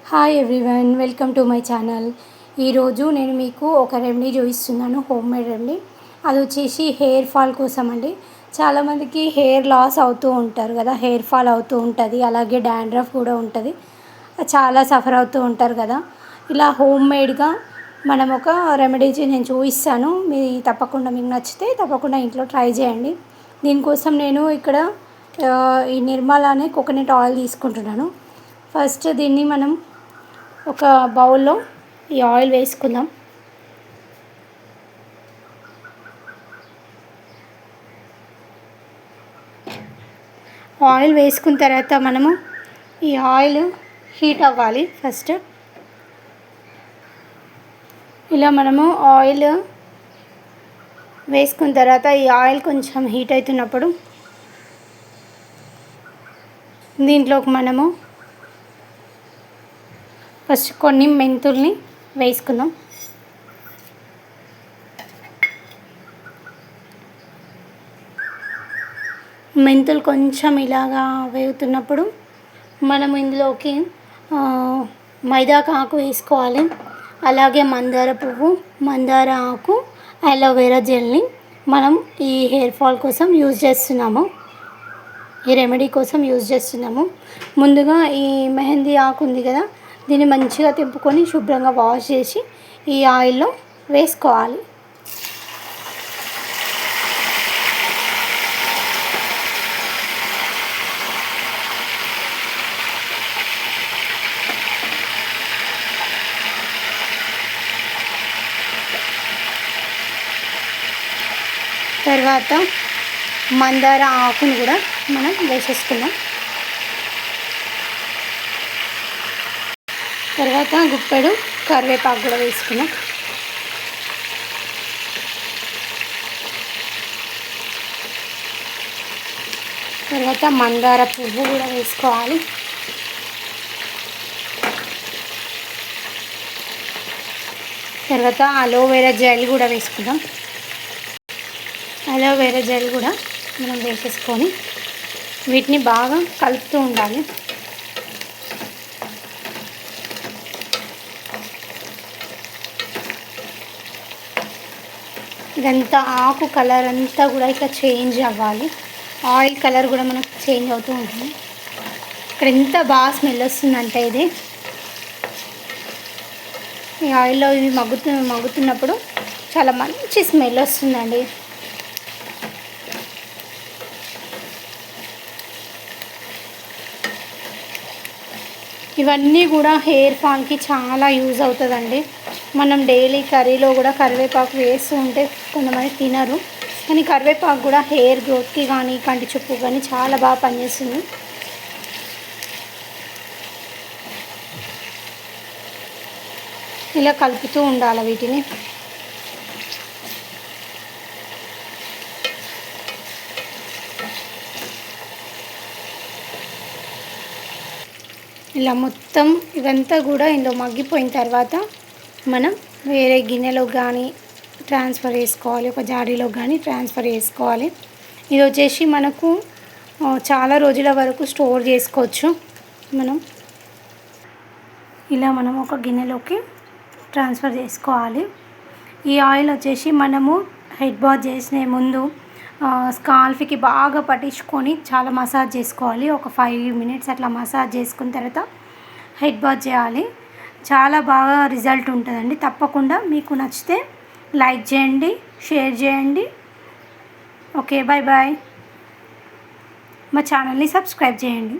Hi everyone, welcome to my channel. ఈరోజు నేను మీకు ఒక రెమెడీ చూపిస్తున్నాను, హోమ్ మేడ్ రెమెడీ. అది వచ్చేసి హెయిర్ ఫాల్ కోసం అండి. చాలామందికి హెయిర్ లాస్ అవుతూ ఉంటారు కదా, హెయిర్ ఫాల్ అవుతూ ఉంటుంది, అలాగే డాండ్రఫ్ కూడా ఉంటుంది. చాలా సఫర్ అవుతూ ఉంటారు కదా. ఇలా హోమ్ మేడ్గా మనం ఒక రెమెడీ నేను చూపిస్తాను. తప్పకుండా మీకు నచ్చితే తప్పకుండా ఇంట్లో ట్రై చేయండి. దీనికోసం నేను ఇక్కడ ఈ నిర్మలా అనే కోకోనట్ ఆయిల్ తీసుకుంటున్నాను. ఫస్ట్ దీన్ని మనం ఒక బౌల్లో ఈ ఆయిల్ వేసుకుందాం. ఆయిల్ వేసుకున్న తర్వాత మనము ఈ ఆయిల్ హీట్ అవ్వాలి. ఫస్ట్ ఇలా మనము ఆయిల్ వేసుకున్న తర్వాత ఈ ఆయిల్ కొంచెం హీట్ అవుతున్నప్పుడు దీంట్లోకి మనము ఫస్ట్ కొన్ని మెంతుల్ని వేసుకుందాం. మెంతులు కొంచెం ఇలాగా వేగుతున్నప్పుడు మనం ఇందులోకి మైదా ఆకు వేసుకోవాలి. అలాగే మందార పువ్వు, మందార ఆకు, అలోవెరా జెల్ని మనం ఈ హెయిర్ ఫాల్ కోసం యూజ్ చేస్తున్నాము, ఈ రెమెడీ కోసం యూజ్ చేస్తున్నాము. ముందుగా ఈ మెహందీ ఆకు ఉంది కదా, దీన్ని మంచిగా తెంపుకొని శుభ్రంగా వాష్ చేసి ఈ ఆయిల్లో వేసుకోవాలి. తర్వాత మందార ఆకును కూడా మనం వేసేసుకుందాం. తర్వాత గుప్పెడు కరివేపాకు కూడా వేసుకున్నాం. తర్వాత మందార పువ్వు కూడా వేసుకోవాలి. తర్వాత అలోవెరా జెల్ కూడా వేసుకుందాం. అలోవెరా జెల్ కూడా మనం వేసేసుకొని వీటిని బాగా కలుపుతూ ఉండాలి. ఇదంతా ఆకు కలర్ అంతా కూడా ఇట్లా చేంజ్ అవ్వాలి. ఆయిల్ కలర్ కూడా మనకు చేంజ్ అవుతూ ఉంటుంది. ఇక్కడ ఎంత బాగా స్మెల్ వస్తుందంటే ఈ ఆయిల్లో ఇవి మగ్గుతున్నప్పుడు చాలా మంచి స్మెల్ వస్తుందండి. ఇవన్నీ కూడా హెయిర్ ఫాల్కి చాలా యూజ్ అవుతుందండి. మనం డైలీ కర్రీలో కూడా కరివేపాకు వేస్తూ ఉంటే కొంతమంది తినరు, కానీ కరివేపాకు కూడా హెయిర్ గ్రోత్కి కానీ కంటి చూపు కానీ చాలా బాగా పనిచేస్తుంది. ఇలా కలుపుతూ ఉండాలి వీటిని. ఇలా మొత్తం ఇవంతా కూడా ఇందులో మగ్గిపోయిన తర్వాత మనం వేరే గిన్నెలో కానీ ట్రాన్స్ఫర్ చేసుకోవాలి, ఒక జాడీలో కానీ ట్రాన్స్ఫర్ చేసుకోవాలి. ఇది వచ్చేసి మనకు చాలా రోజుల వరకు స్టోర్ చేసుకోవచ్చు. మనం ఒక గిన్నెలోకి ట్రాన్స్ఫర్ చేసుకోవాలి. ఈ ఆయిల్ వచ్చేసి మనము హెడ్ బాత్ చేసే ముందు స్కాల్ఫ్కి బాగా పట్టించుకొని చాలా మసాజ్ చేసుకోవాలి. ఒక 5 minutes అట్లా మసాజ్ చేసుకున్న తర్వాత హెడ్ బాత్ చేయాలి. చాలా బాగా రిజల్ట్ ఉంటుందండి. తప్పకుండా మీకు నచ్చితే లైక్ చేయండి, షేర్ చేయండి. Okay, bye bye. మా ఛానల్ని సబ్స్క్రైబ్ చేయండి.